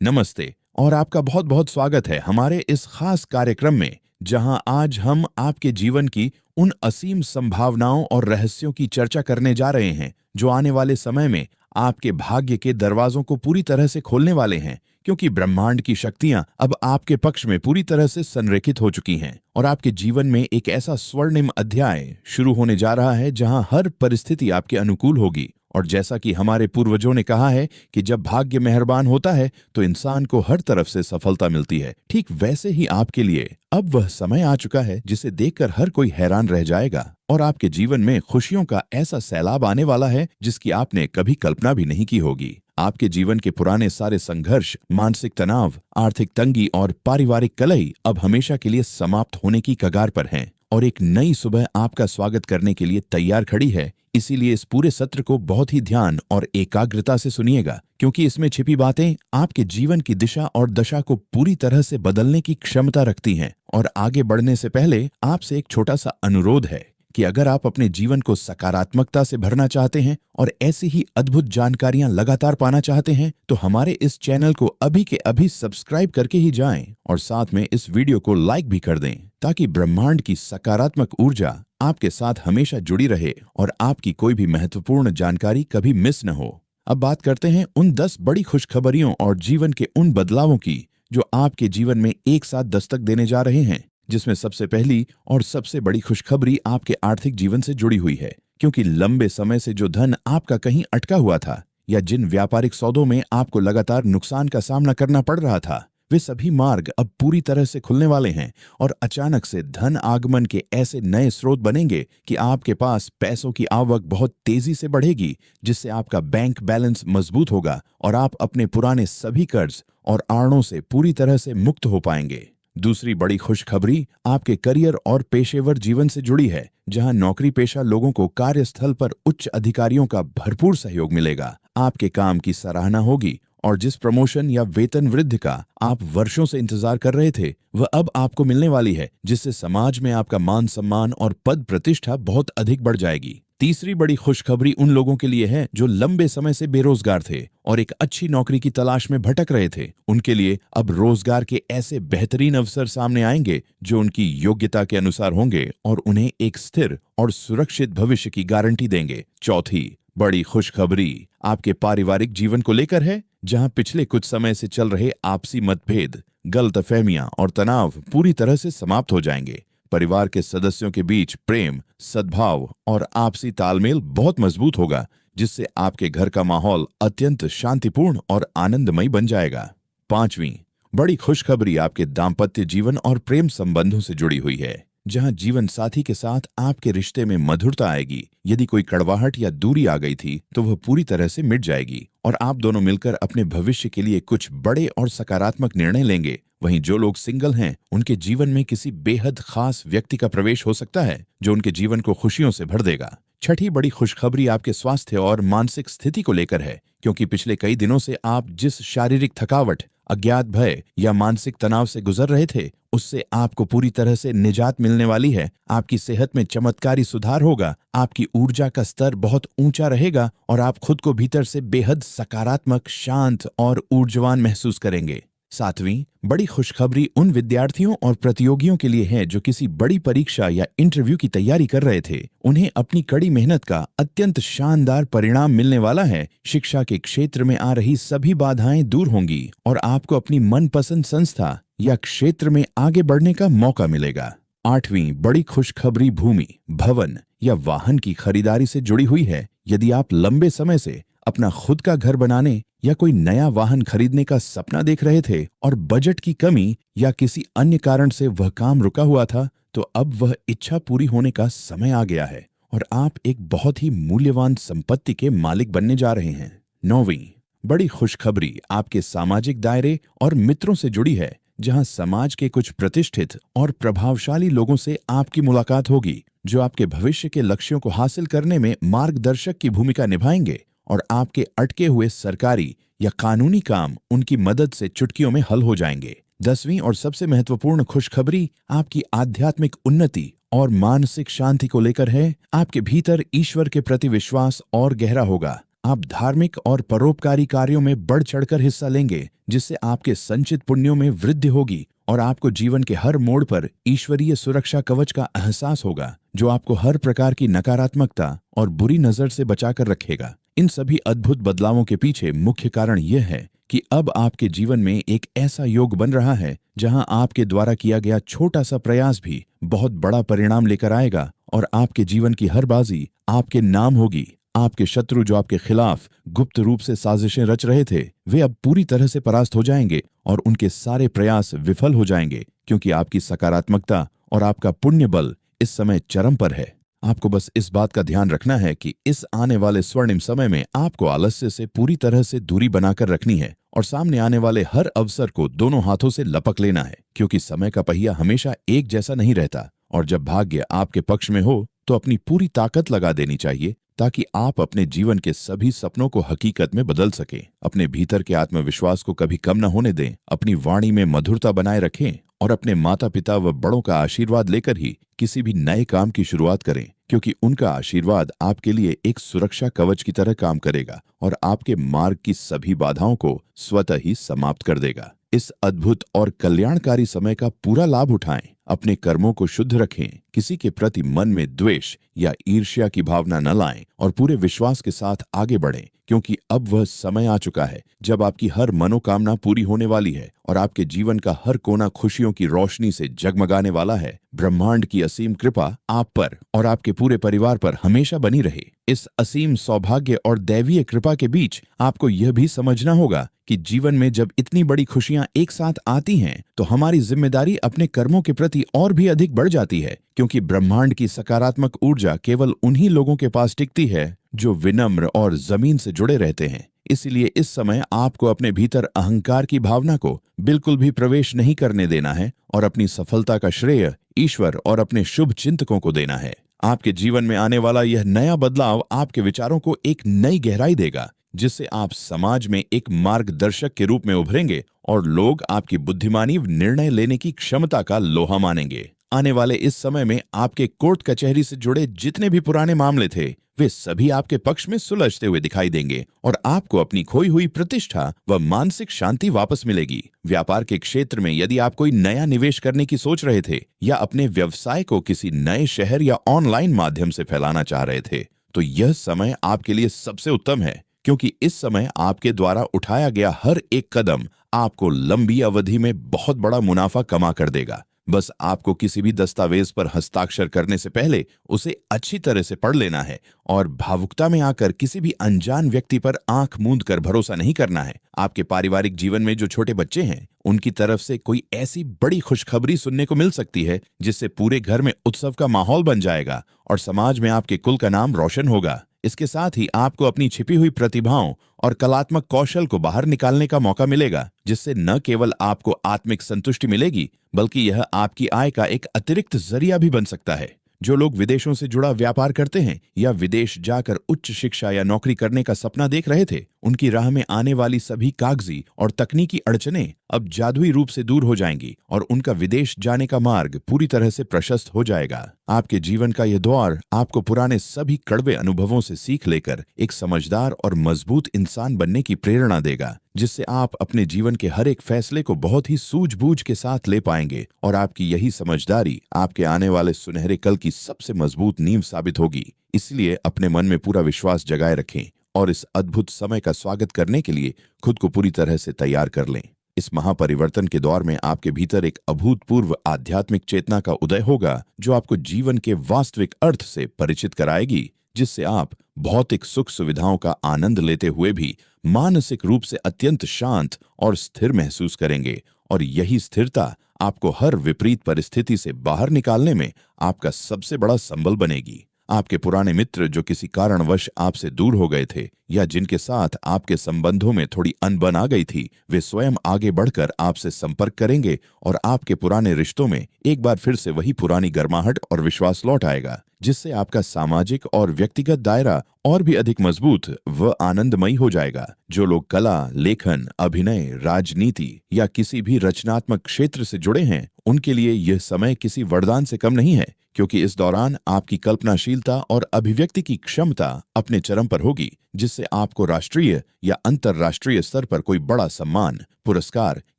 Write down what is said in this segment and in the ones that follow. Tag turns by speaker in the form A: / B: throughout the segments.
A: नमस्ते और आपका बहुत बहुत स्वागत है हमारे इस खास कार्यक्रम में, जहां आज हम आपके जीवन की उन असीम संभावनाओं और रहस्यों की चर्चा करने जा रहे हैं जो आने वाले समय में आपके भाग्य के दरवाजों को पूरी तरह से खोलने वाले हैं, क्योंकि ब्रह्मांड की शक्तियां अब आपके पक्ष में पूरी तरह से संरेखित हो चुकी हैं और आपके जीवन में एक ऐसा स्वर्णिम अध्याय शुरू होने जा रहा है जहां हर परिस्थिति आपके अनुकूल होगी। और जैसा कि हमारे पूर्वजों ने कहा है कि जब भाग्य मेहरबान होता है तो इंसान को हर तरफ से सफलता मिलती है, ठीक वैसे ही आपके लिए अब वह समय आ चुका है जिसे देखकर हर कोई हैरान रह जाएगा और आपके जीवन में खुशियों का ऐसा सैलाब आने वाला है जिसकी आपने कभी कल्पना भी नहीं की होगी। आपके जीवन के पुराने सारे संघर्ष, मानसिक तनाव, आर्थिक तंगी और पारिवारिक कलह अब हमेशा के लिए समाप्त होने की कगार पर हैं और एक नई सुबह आपका स्वागत करने के लिए तैयार खड़ी है। इसीलिए इस पूरे सत्र को बहुत ही ध्यान और एकाग्रता से सुनिएगा, क्योंकि इसमें छिपी बातें आपके जीवन की दिशा और दशा को पूरी तरह से बदलने की क्षमता रखती हैं। और आगे बढ़ने से पहले आपसे एक छोटा सा अनुरोध है कि अगर आप अपने जीवन को सकारात्मकता से भरना चाहते हैं और ऐसी ही अद्भुत जानकारियां लगातार पाना चाहते हैं तो हमारे इस चैनल को अभी के अभी सब्सक्राइब करके ही जाएं और साथ में इस वीडियो को लाइक भी कर दें, ताकि ब्रह्मांड की सकारात्मक ऊर्जा आपके साथ हमेशा जुड़ी रहे और आपकी कोई भी महत्वपूर्ण जानकारी कभी मिस न हो। अब बात करते हैं उन 10 बड़ी खुशखबरियों और जीवन के उन बदलावों की जो आपके जीवन में एक साथ दस्तक देने जा रहे हैं, जिसमें सबसे पहली और सबसे बड़ी खुशखबरी आपके आर्थिक जीवन से जुड़ी हुई है, क्योंकि लंबे समय से जो धन आपका कहीं अटका हुआ था या जिन व्यापारिक सौदों में आपको लगातार नुकसान का सामना करना पड़ रहा था, वे सभी मार्ग अब पूरी तरह से खुलने वाले हैं और अचानक से धन आगमन के ऐसे नए स्रोत बनेंगे कि आपके पास पैसों की आवक बहुत तेजी से बढ़ेगी, जिससे आपका बैंक बैलेंस मजबूत होगा और आप अपने पुराने सभी कर्ज और आड़ों से पूरी तरह से मुक्त हो पाएंगे। दूसरी बड़ी खुशखबरी आपके करियर और पेशेवर जीवन से जुड़ी है, जहां नौकरी पेशा लोगों को कार्यस्थल पर उच्च अधिकारियों का भरपूर सहयोग मिलेगा। आपके काम की सराहना होगी और जिस प्रमोशन या वेतन वृद्धि का आप वर्षों से इंतजार कर रहे थे वह अब आपको मिलने वाली है, जिससे समाज में आपका मान सम्मान और पद प्रतिष्ठा बहुत अधिक बढ़ जाएगी। तीसरी बड़ी खुशखबरी उन लोगों के लिए है जो लंबे समय से बेरोजगार थे और एक अच्छी नौकरी की तलाश में भटक रहे थे। उनके लिए अब रोजगार के ऐसे बेहतरीन अवसर सामने आएंगे जो उनकी योग्यता के अनुसार होंगे और उन्हें एक स्थिर और सुरक्षित भविष्य की गारंटी देंगे। चौथी बड़ी खुशखबरी आपके पारिवारिक जीवन को लेकर है, जहां पिछले कुछ समय से चल रहे आपसी मतभेद, गलतफहमियां और तनाव पूरी तरह से समाप्त हो जाएंगे। परिवार के सदस्यों के बीच प्रेम, सद्भाव और आपसी तालमेल बहुत मजबूत होगा, जिससे आपके घर का माहौल अत्यंत शांतिपूर्ण और आनंदमय बन जाएगा। पांचवीं बड़ी खुशखबरी आपके दाम्पत्य जीवन और प्रेम संबंधों से जुड़ी हुई है, जहां जीवन साथी के साथ आपके रिश्ते में मधुरता आएगी। यदि कोई कड़वाहट या दूरी आ गई थी तो वह पूरी तरह से मिट जाएगी और आप दोनों मिलकर अपने भविष्य के लिए कुछ बड़े और सकारात्मक निर्णय लेंगे। वहीं जो लोग सिंगल हैं उनके जीवन में किसी बेहद खास व्यक्ति का प्रवेश हो सकता है जो उनके जीवन को खुशियों से भर देगा। छठी बड़ी खुशखबरी आपके स्वास्थ्य और मानसिक स्थिति को लेकर है, क्योंकि पिछले कई दिनों से आप जिस शारीरिक थकावट, अज्ञात भय या मानसिक तनाव से गुजर रहे थे उससे आपको पूरी तरह से निजात मिलने वाली है। आपकी सेहत में चमत्कारी सुधार होगा, आपकी ऊर्जा का स्तर बहुत ऊंचा रहेगा और आप खुद को भीतर से बेहद सकारात्मक, शांत और ऊर्जावान महसूस करेंगे। सातवीं बड़ी खुशखबरी उन विद्यार्थियों और प्रतियोगियों के लिए है जो किसी बड़ी परीक्षा या इंटरव्यू की तैयारी कर रहे थे। उन्हें अपनी कड़ी मेहनत का अत्यंत शानदार परिणाम मिलने वाला है। शिक्षा के क्षेत्र में आ रही सभी बाधाएं दूर होंगी और आपको अपनी मनपसंद संस्था या क्षेत्र में आगे बढ़ने का मौका मिलेगा। आठवीं बड़ी खुशखबरी भूमि, भवन या वाहन की खरीदारी से जुड़ी हुई है। यदि आप लंबे समय से अपना खुद का घर बनाने या कोई नया वाहन खरीदने का सपना देख रहे थे और बजट की कमी या किसी अन्य कारण से वह काम रुका हुआ था, तो अब वह इच्छा पूरी होने का समय आ गया है और आप एक बहुत ही मूल्यवान संपत्ति के मालिक बनने जा रहे हैं। नौवीं बड़ी खुशखबरी आपके सामाजिक दायरे और मित्रों से जुड़ी है, जहां समाज के कुछ प्रतिष्ठित और प्रभावशाली लोगों से आपकी मुलाकात होगी जो आपके भविष्य के लक्ष्यों को हासिल करने में मार्गदर्शक की भूमिका निभाएंगे और आपके अटके हुए सरकारी या कानूनी काम उनकी मदद से चुटकियों में हल हो जाएंगे। 10वीं और सबसे महत्वपूर्ण खुशखबरी आपकी आध्यात्मिक उन्नति और मानसिक शांति को लेकर है। आपके भीतर ईश्वर के प्रति विश्वास और गहरा होगा। आप धार्मिक और परोपकारी कार्यों में बढ़ चढ़कर हिस्सा लेंगे, जिससे आपके संचित पुण्यों में वृद्धि होगी और आपको जीवन के हर मोड़ पर ईश्वरीय सुरक्षा कवच का एहसास होगा, जो आपको हर प्रकार की नकारात्मकता और बुरी नजर से बचाकर रखेगा। इन सभी अद्भुत बदलावों के पीछे मुख्य कारण यह है कि अब आपके जीवन में एक ऐसा योग बन रहा है जहां आपके द्वारा किया गया छोटा सा प्रयास भी बहुत बड़ा परिणाम लेकर आएगा और आपके जीवन की हर बाजी आपके नाम होगी। आपके शत्रु जो आपके खिलाफ गुप्त रूप से साजिशें रच रहे थे, वे अब पूरी तरह से परास्त हो जाएंगे और उनके सारे प्रयास विफल हो जाएंगे, क्योंकि आपकी सकारात्मकता और आपका पुण्य बल इस समय चरम पर है। आपको बस इस बात का ध्यान रखना है कि इस आने वाले स्वर्णिम समय में आपको आलस्य से पूरी तरह से दूरी बनाकर रखनी है और सामने आने वाले हर अवसर को दोनों हाथों से लपक लेना है, क्योंकि समय का पहिया हमेशा एक जैसा नहीं रहता और जब भाग्य आपके पक्ष में हो तो अपनी पूरी ताकत लगा देनी चाहिए, ताकि आप अपने जीवन के सभी सपनों को हकीकत में बदल सकें। अपने भीतर के आत्मविश्वास को कभी कम न होने दें, अपनी वाणी में मधुरता बनाए रखें और अपने माता पिता व बड़ों का आशीर्वाद लेकर ही किसी भी नए काम की शुरुआत करें, क्योंकि उनका आशीर्वाद आपके लिए एक सुरक्षा कवच की तरह काम करेगा और आपके मार्ग की सभी बाधाओं को स्वतः ही समाप्त कर देगा। इस अद्भुत और कल्याणकारी समय का पूरा लाभ उठाएं, अपने कर्मों को शुद्ध रखें, किसी के प्रति मन में द्वेष या ईर्ष्या की भावना न लाएं और पूरे विश्वास के साथ आगे बढ़ें, क्योंकि अब वह समय आ चुका है जब आपकी हर मनोकामना पूरी होने वाली है और आपके जीवन का हर कोना खुशियों की रोशनी से जगमगाने वाला है। ब्रह्मांड की असीम कृपा आप पर और आपके पूरे परिवार पर हमेशा बनी रहे। इस असीम सौभाग्य और दैवीय कृपा के बीच आपको यह भी समझना होगा कि जीवन में जब इतनी बड़ी खुशियां एक साथ आती हैं, तो हमारी जिम्मेदारी अपने कर्मों के प्रति और भी अधिक बढ़ जाती है, क्योंकि ब्रह्मांड की सकारात्मक ऊर्जा केवल उन्हीं लोगों के पास टिकती है जो विनम्र और जमीन से जुड़े रहते हैं। इसलिए इस समय आपको अपने भीतर अहंकार की भावना को बिल्कुल भी प्रवेश नहीं करने देना है और अपनी सफलता का श्रेय ईश्वर और अपने शुभ चिंतकों को देना है। आपके जीवन में आने वाला यह नया बदलाव आपके विचारों को एक नई गहराई देगा, जिससे आप समाज में एक मार्गदर्शक के रूप में उभरेंगे और लोग आपकी बुद्धिमानी निर्णय लेने की क्षमता का लोहा मानेंगे। आने वाले इस समय में आपके कोर्ट कचहरी से जुड़े जितने भी पुराने मामले थे, वे सभी आपके पक्ष में सुलझते हुए दिखाई देंगे और आपको अपनी खोई हुई प्रतिष्ठा व मानसिक शांति वापस मिलेगी। व्यापार के क्षेत्र में यदि आप कोई नया निवेश करने की सोच रहे थे या अपने व्यवसाय को किसी नए शहर या ऑनलाइन माध्यम से फैलाना चाह रहे थे, तो यह समय आपके लिए सबसे उत्तम है, क्योंकि इस समय आपके द्वारा उठाया गया हर एक कदम आपको लंबी अवधि में बहुत बड़ा मुनाफा कमा कर देगा। बस आपको किसी भी दस्तावेज पर हस्ताक्षर करने से पहले उसे अच्छी तरह से पढ़ लेना है और भावुकता में आकर किसी भी अनजान व्यक्ति पर आंख मूंद कर भरोसा नहीं करना है। आपके पारिवारिक जीवन में जो छोटे बच्चे हैं, उनकी तरफ से कोई ऐसी बड़ी खुशखबरी सुनने को मिल सकती है जिससे पूरे घर में उत्सव का माहौल बन जाएगा और समाज में आपके कुल का नाम रोशन होगा। इसके साथ ही आपको अपनी छिपी हुई प्रतिभाओं और कलात्मक कौशल को बाहर निकालने का मौका मिलेगा, जिससे न केवल आपको आत्मिक संतुष्टि मिलेगी, बल्कि यह आपकी आय का एक अतिरिक्त जरिया भी बन सकता है। जो लोग विदेशों से जुड़ा व्यापार करते हैं या विदेश जाकर उच्च शिक्षा या नौकरी करने का सपना देख रहे थे, उनकी राह में आने वाली सभी कागजी और तकनीकी अड़चनें अब जादुई रूप से दूर हो जाएंगी और उनका विदेश जाने का मार्ग पूरी तरह से प्रशस्त हो जाएगा। आपके जीवन का यह द्वार आपको पुराने सभी कड़वे अनुभवों से सीख लेकर एक समझदार और मजबूत इंसान बनने की प्रेरणा देगा, जिससे आप अपने जीवन के हर एक फैसले को बहुत ही सूझबूझ के साथ ले पाएंगे और आपकी यही समझदारी आपके आने वाले सुनहरे कल की सबसे मजबूत नींव साबित होगी। इसलिए अपने मन में पूरा विश्वास जगाए रखें और इस अद्भुत समय का स्वागत करने के लिए खुद को पूरी तरह से तैयार कर लें। इस महापरिवर्तन के दौर में आपके भीतर एक अभूतपूर्व आध्यात्मिक चेतना का उदय होगा, जो आपको जीवन के वास्तविक अर्थ से परिचित कराएगी, जिससे आप भौतिक सुख सुविधाओं का आनंद लेते हुए भी मानसिक रूप से अत्यंत शांत और स्थिर महसूस करेंगे और यही स्थिरता आपको हर विपरीत परिस्थिति से बाहर निकालने में आपका सबसे बड़ा संबल बनेगी। आपके पुराने मित्र जो किसी कारणवश आपसे दूर हो गए थे या जिनके साथ आपके संबंधों में थोड़ी अनबन आ गई थी, वे स्वयं आगे बढ़कर आपसे संपर्क करेंगे और आपके पुराने रिश्तों में एक बार फिर से वही पुरानी गर्माहट और विश्वास लौट आएगा, जिससे आपका सामाजिक और व्यक्तिगत दायरा और भी अधिक मजबूत व आनंदमयी हो जाएगा। जो लोग कला, लेखन, अभिनय, राजनीति या किसी भी रचनात्मक क्षेत्र से जुड़े हैं, उनके लिए यह समय किसी वरदान से कम नहीं है, क्योंकि इस दौरान आपकी कल्पनाशीलता और अभिव्यक्ति की क्षमता अपने चरम पर होगी, जिससे आपको राष्ट्रीय या अंतर्राष्ट्रीय स्तर पर कोई बड़ा सम्मान, पुरस्कार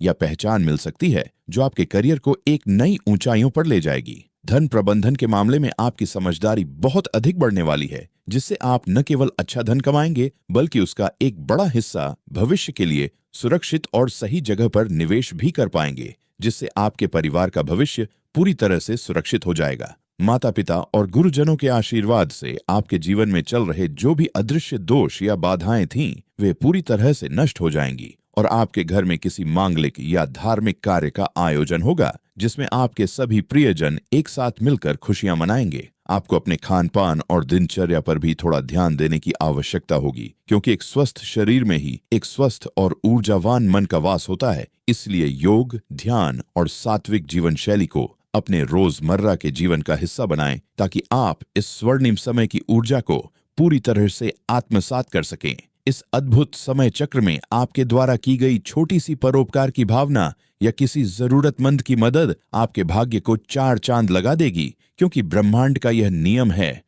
A: या पहचान मिल सकती है, जो आपके करियर को एक नई ऊंचाइयों पर ले जाएगी। धन प्रबंधन के मामले में आपकी समझदारी बहुत अधिक बढ़ने वाली है, जिससे आप न केवल अच्छा धन कमाएंगे, बल्कि उसका एक बड़ा हिस्सा भविष्य के लिए सुरक्षित और सही जगह पर निवेश भी कर पाएंगे, जिससे आपके परिवार का भविष्य पूरी तरह से सुरक्षित हो जाएगा। माता पिता और गुरुजनों के आशीर्वाद से आपके जीवन में चल रहे जो भी अदृश्य दोष या बाधाएं थीं, वे पूरी तरह से नष्ट हो जाएंगी और आपके घर में किसी मांगलिक या धार्मिक कार्य का आयोजन होगा, जिसमें आपके सभी प्रियजन एक साथ मिलकर खुशियां मनाएंगे। आपको अपने खान पान और दिनचर्या पर भी थोड़ा ध्यान देने की आवश्यकता होगी, क्योंकि एक स्वस्थ शरीर में ही एक स्वस्थ और ऊर्जावान मन का वास होता है। इसलिए योग, ध्यान और सात्विक जीवन शैली को अपने रोजमर्रा के जीवन का हिस्सा बनाएं, ताकि आप इस स्वर्णिम समय की ऊर्जा को पूरी तरह से आत्मसात कर सकें। इस अद्भुत समय चक्र में आपके द्वारा की गई छोटी सी परोपकार की भावना या किसी जरूरतमंद की मदद आपके भाग्य को 4 चांद लगा देगी, क्योंकि ब्रह्मांड का यह नियम है